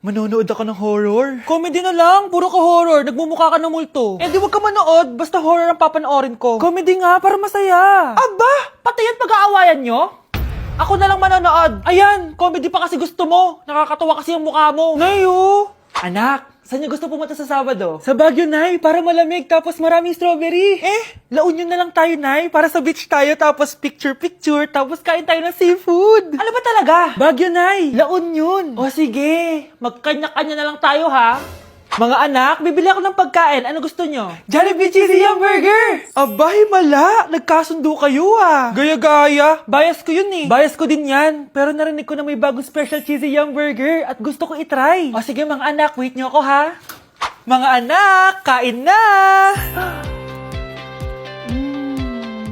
Manonood ako ng horror. Comedy na lang, puro ka horror, nagmumukha ka ng multo. Eh di wag ka manood, basta horror ang papanoorin ko. Comedy nga, para masaya. Aba, pati yan pag-aawayan nyo? Ako na lang manonood. Ayan, comedy pa kasi gusto mo. Nakakatawa kasi ang mukha mo. Nayo! Anak, saan niyo gusto pumunta sa Sabado? Sa Baguio, Nay, para malamig tapos maraming strawberry. La Union na lang tayo, Nay, para sa beach tayo tapos picture-picture tapos kain tayo ng seafood. Ano ba talaga? Baguio, Nay, La Union. O sige, magkanya-kanya na lang tayo, ha? Mga anak, bibili ako ng pagkain. Ano gusto nyo? Jollibee Cheesy Yum Burger! Abay, mala! Nagkasundo kayo ah! Gaya-gaya! Bias ko yun eh! Bias ko din yan! Pero narinig ko na may bagong special Cheesy Yum Burger at gusto ko itry. O sige mga anak, wait nyo ako ha! Mga anak, kain na!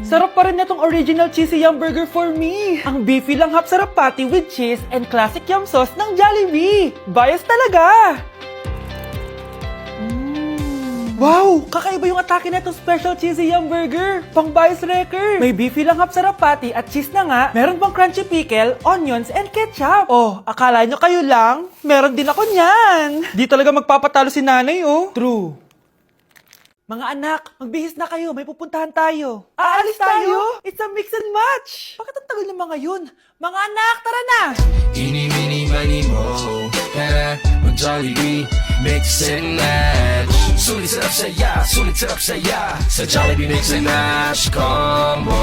Sarap pa rin na tong original Cheesy Yum Burger for me! Ang beefy lang hap sarap patty with cheese and classic yum sauce ng Jollibee! Bias talaga! Wow! Kakaiba yung atake na itong special cheesy yum burger. Pang bias wrecker. May beefy lang hap sarap patty at cheese na nga. Meron pang crunchy pickle, onions, and ketchup. Oh, akala nyo kayo lang? Meron din ako niyan. Di talaga magpapatalo si nanay, oh. True. Mga anak, magbihis na kayo. May pupuntahan tayo. Aalis tayo? It's a mix and match. Bakit ang tagal ng mga yun? Mga anak, tara na! Eeny, meeny, miny, mo. Tara, mag-Jollibee, mix and match. Sulit sarap saya. Sa Jollibee mix and match combo.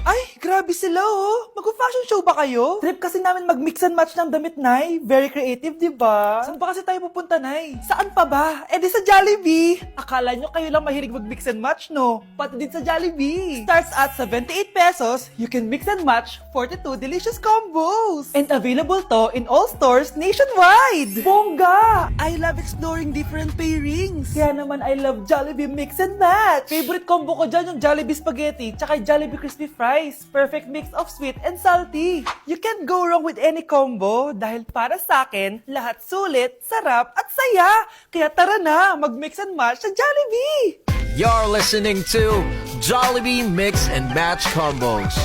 Ay, grabe sila oh. Mag-fashion show ba kayo? Trip kasi namin mag-mix and match ng damit, Nay. Very creative, di ba? Saan pa kasi tayo pupunta, Nay? Saan pa ba? Eh di sa Jollibee. Akala nyo kayo lang mahilig mag-mix and match, no? Pati din sa Jollibee. Starts at 78 pesos, you can mix and match 42 delicious combos. And available to in all stores nationwide. Bongga! I love exploring different pairings. Kaya naman I love Jollibee mix and match. Favorite combo ko dyan yung Jollibee spaghetti tsaka Jollibee crispy fries. Perfect mix of sweet and salty. You can't go wrong with any combo dahil para sa akin, lahat sulit, sarap at saya. Kaya tara na, mag-mix and match sa Jollibee! You're listening to Jollibee Mix and Match Combos.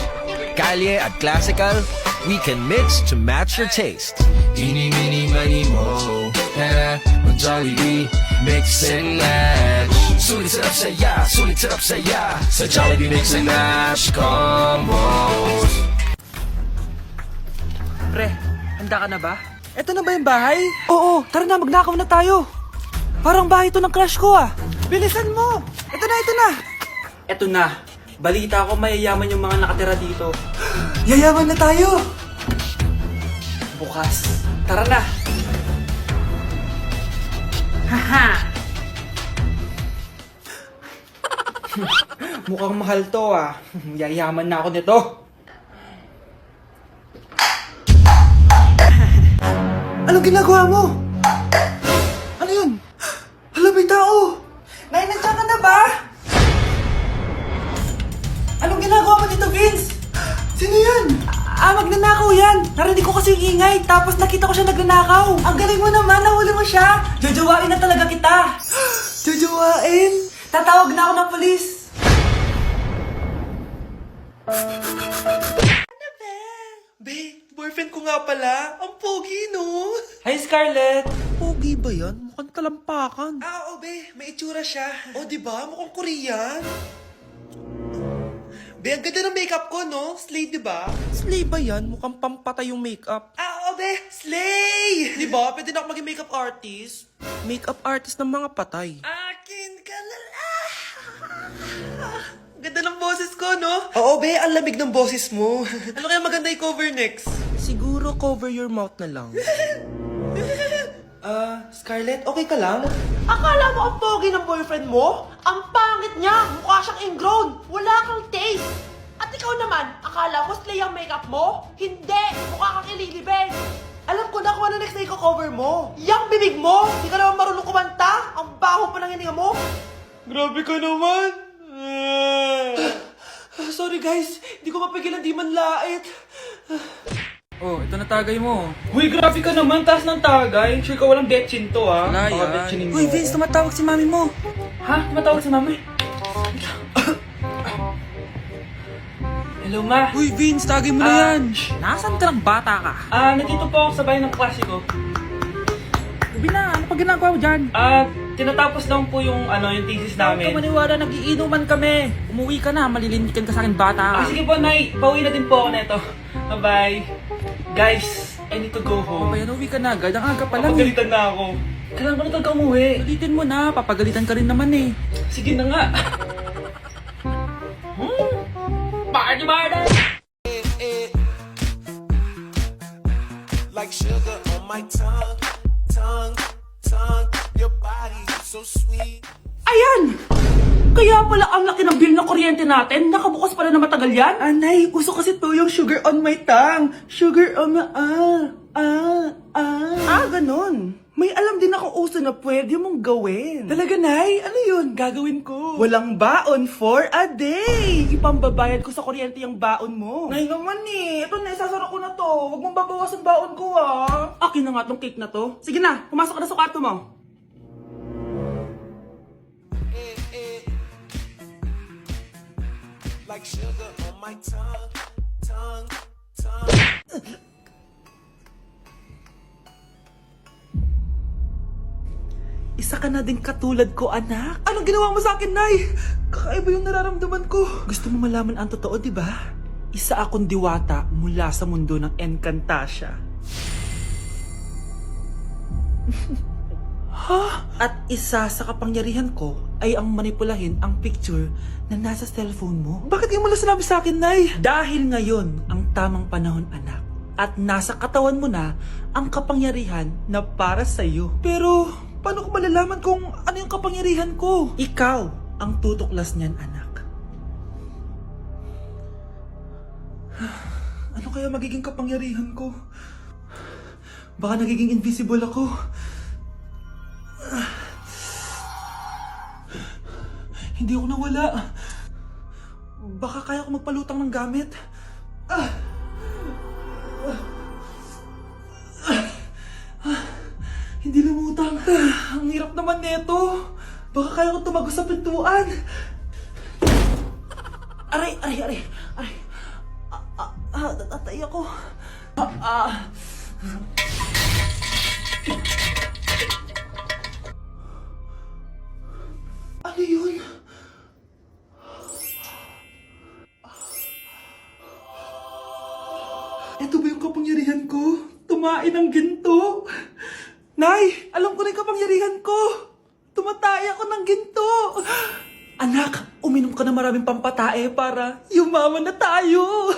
Kalye at classical, we can mix to match your taste. Eeny, meeny, miny, mo. Tara, mag-Jollibee, mix and match. Sulit sarap saya. Sa Jollibee mix and match combo. Pre, handa ka na ba? Eto na ba yung bahay? Oo, tara na, magnakaw na tayo. Parang bahay to ng crush ko ah. Bilisan mo! Ito na! Eto na. Balita ko mayayaman yung mga nakatira dito. Yayaman na tayo! Bukas. Tara na! Haha! Mukhang mahal to ah. Yayaman na ako nito. Anong ginagawa mo? Ano yun? Hala, may tao! Nay, nandiyan ka na ba? Anong ginagawa mo dito, Vince? Sino yan? Magnanakaw yan! Narinig ko kasi yung ingay, tapos nakita ko siya nagnanakaw. Ang galing mo naman, nahuli mo siya! Jojowain na talaga kita! Jojowain? Tatawag na ako ng polis! Ano ba? Babe, boyfriend ko nga pala. Ang pogi, no? Hi, Scarlett! Pogi ba yan? Mukhang talampakan. Oo, be. May itsura siya. O, diba? Mukhang Korean. Be, ang ganda ng makeup ko, no? Slay, diba? Slay ba yan? Mukhang pampatay yung makeup. Oo, be. Slay! Diba? Pwede na ako maging makeup artist. Makeup artist ng mga patay. Akin ka na lang. Ganda ng boses ko, no? Oo, be. Ang lamig ng boses mo. Ano kaya maganda i-cover next? Siguro cover your mouth na lang. Scarlett, okay ka lang? Akala mo ang pogi ng boyfriend mo? Ang pangit niya! Mukha siyang ingrown! Wala kang taste! At ikaw naman, akala mo slay ang makeup mo? Hindi! Mukha kang ililibig! Alam ko na kung ano next na i-cover mo! Yang bibig mo! Hindi ka naman marunong kumanta! Ang baho pa ng hininga mo! Grabe ka naman! Sorry guys, hindi ko mapigilan di man lait. Oh, ito na tagay mo. Uy, grabe ka naman, taas ng tagay. Sure ka walang betchin to, ha? Wala Baka yan. betchinin mo. Uy, Vince, tumatawag si mami mo. Ha? Tumatawag si mami? Hello, ma. Uy, Vince, tagay mo na yan. Shh. Nasaan ka ng bata ka? Nandito po ako sa bahay ng klase ko. pa ginagawa mo dyan? Tinatapos lang po yung thesis Huwag ka maniwala, nagiinuman kami. Umuwi ka na, malilintikan ka sa akin, bata. Sige po, Nay. Pauwi na din po ako neto. Bye-bye. Guys, I need to go home. Kaya nauwi ka na agad, ang aga pa lang eh. Papagalitan na ako. Kailangan ko na talaga umuwi. Ulitin mo na, papagalitan ka rin naman eh. Sige na nga. Party, party! Like sugar on my tongue, tongue, tongue. Your body so sweet. Ayan! Kaya pala ang laki ng bill na kuryente natin. Nakabukas pala na matagal yan. Anay, uso kasi to yung sugar on my tongue. Sugar on my... ganun. May alam din ako uso na pwede mong gawin. Talaga, Nay? Ano yun? Gagawin ko. Walang baon for a day. Ipambabayad ko sa kuryente yung baon mo. Nay naman eh. Ito na, isasara ko na to. Huwag mong babawasan baon ko ah. Akin na nga tong cake na to. Sige na, pumasok ka na sa kwarto mo. Like sugar on my tongue, tongue, tongue. Isa ka na din katulad ko, anak. Anong ginawa mo sa akin, Nay? Kakaiba yung nararamdaman ko. Gusto mo malaman ang totoo, di ba? Isa akong diwata mula sa mundo ng Encantasia. Ha? At isa sa kapangyarihan ko ay ang manipulahin ang picture na nasa cellphone mo. Bakit di mo lang sinabi sa akin, Nay? Dahil ngayon ang tamang panahon, anak. At nasa katawan mo na ang kapangyarihan na para sa'yo. Pero... paano ko malalaman kung ano yung kapangyarihan ko? Ikaw ang tutuklas niyan, anak. Ano kaya magiging kapangyarihan ko? Baka nagiging invisible ako. Hindi ako nawala. Baka kaya ko magpalutang ng gamit. Hindi lumutang. Ang hirap naman neto. Baka kaya ko tumagos sa pintuan. Aray, aray, aray. Aray. Natatay ako. Ano yun? Ito ba yung kapangyarihan ko? Tumain ng ginto? Nay, alam ko na yung kapangyarihan ko. Tumatay ako ng ginto. Anak, uminom ka na maraming pampatae para yumaman na tayo.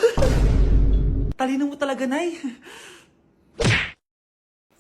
Talino mo talaga, Nay.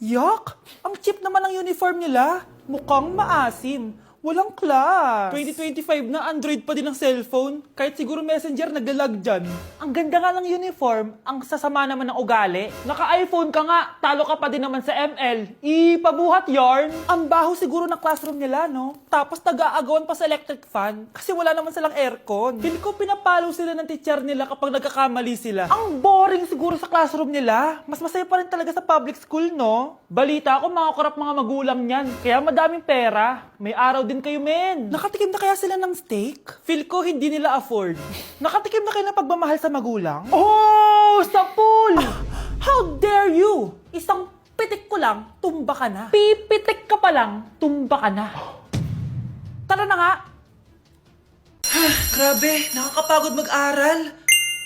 Yuck! Ang cheap naman ng uniform nila. Mukhang maasim. Walang class. 2025 na Android pa din ang cellphone. Kahit siguro Messenger naglalag dyan. Ang ganda nga ng uniform, ang sasama naman ng ugali. Naka-iPhone ka nga, talo ka pa din naman sa ML. Ipabuhat yarn. Ang baho siguro ng classroom nila, no? Tapos nag-aagawan pa sa electric fan kasi wala naman silang aircon. Feel ko pinapalo sila ng teacher nila kapag nagkakamali sila. Ang boring siguro sa classroom nila. Mas masaya pa rin talaga sa public school, no? Balita ko, mga korap mga magulang niyan. Kaya madaming pera. May araw din kayo, men. Nakatikim na kaya sila ng steak? Feel ko hindi nila afford. Nakatikim na kayo ng pagmamahal sa magulang? Oh! Sa pool! How dare you! Isang pitik ko lang, tumba ka na. Pipitik ka pa lang, tumba ka na. Tara na nga! Grabe, nakakapagod mag-aral.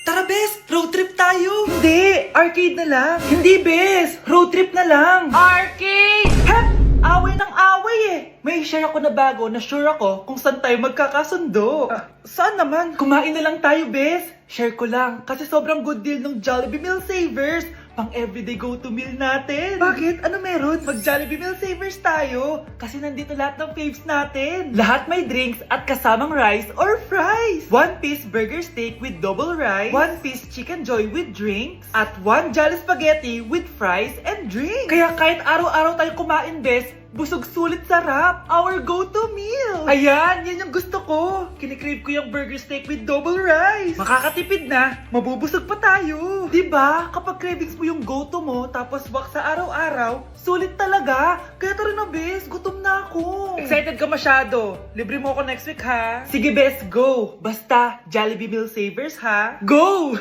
Tara, Bes! Road trip tayo! Hindi! Arcade na lang! Hindi, Bes! Road trip na lang! Arcade! Hep! Away ng away eh! May share ako na bago na sure ako kung saan tayo magkakasundo. Saan naman? Kumain na lang tayo, Bes! Share ko lang kasi sobrang good deal ng Jollibee Meal Savers. Pang everyday go-to meal natin. Bakit? Ano meron? Mag Jollibee Meal Savers tayo. Kasi nandito lahat ng faves natin. Lahat may drinks at kasamang rice or fries. 1-piece burger steak with double rice. 1-piece chicken joy with drinks. At 1 Jolly Spaghetti with fries and drinks. Kaya kahit araw-araw tayo kumain, Bes, busog sulit sarap. Our go-to meal. Ayan, yan yung gusto ko. Kinikrave ko yung burger steak with double rice. Makakatipid na, mabubusog pa tayo. Diba? Kapag cravings mo yung go-to mo, tapos wak sa araw-araw, sulit talaga. Kaya tara na, Bes, gutom na ako. Excited ka masyado. Libre mo ako next week, ha? Sige, Bes, go. Basta, Jollibee Meal Savers, ha? Go!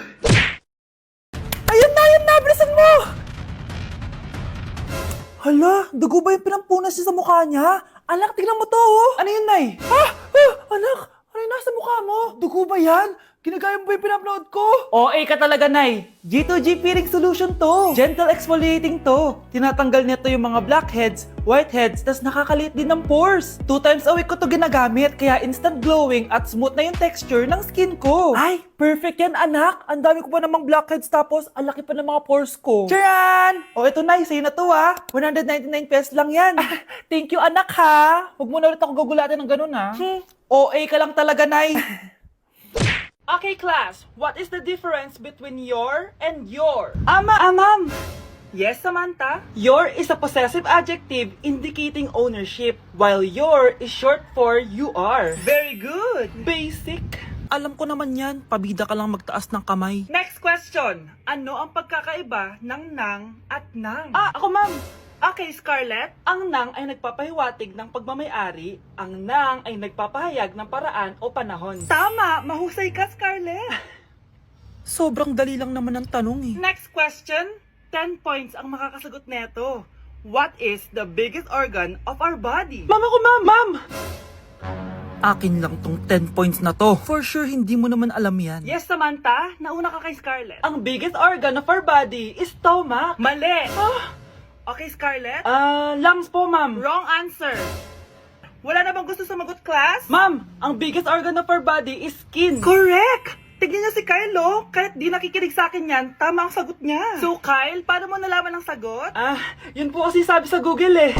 Ayun na, bilisan mo! Hala, dugo ba yung pinampunas niya sa mukha niya? Anak, tignan mo to, oh. Ano yun, Nay? Anak, ano yung nasa mukha mo? Dugo ba yan? Ginagaya mo ba yung pinupload ko? OA ka talaga, Nay. G2G peeling solution to. Gentle exfoliating to. Tinatanggal nito yung mga blackheads, whiteheads, tas nakakalit din ng pores. 2 times a week ko to ginagamit, kaya instant glowing at smooth na yung texture ng skin ko. Ay, perfect yan, anak. Ang dami ko pa namang blackheads, tapos ang laki pa ng mga pores ko. Charan! O, ito, Nay, sa'yo na to, 199 pesos lang yan. Thank you, anak, ha. Huwag mo na ulit ako gugulatin ng ganun, ha. OA ka lang talaga, Nay. Okay, class. What is the difference between your and your? Ma'am. Yes, Samantha? Your is a possessive adjective indicating ownership, while your is short for you are. Very good. Basic. Alam ko naman yan. Pabida ka lang magtaas ng kamay. Next question. Ano ang pagkakaiba ng nang at nang? Ako, ma'am. Okay, Scarlett. Ang nang ay nagpapahiwatig ng pagmamayari, ang nang ay nagpapahayag ng paraan o panahon. Tama! Mahusay ka, Scarlett! Sobrang dali lang naman ang tanong, Next question. 10 points ang makakasagot neto. What is the biggest organ of our body? Ma'am! Akin lang tong 10 points na to. For sure, hindi mo naman alam yan. Yes, Samantha. Nauna ka kay Scarlett. Ang biggest organ of our body is stomach. Mali! Okay, Scarlett? Lungs po, ma'am. Wrong answer. Wala na bang gusto sumagot, class? Ma'am, ang biggest organ of our body is skin. Correct! Tignan niyo si Kyle, oh. Kahit di nakikinig sa akin yan, tama ang sagot niya. So, Kyle, paano mo nalaman ang sagot? Yun po kasi sabi sa Google,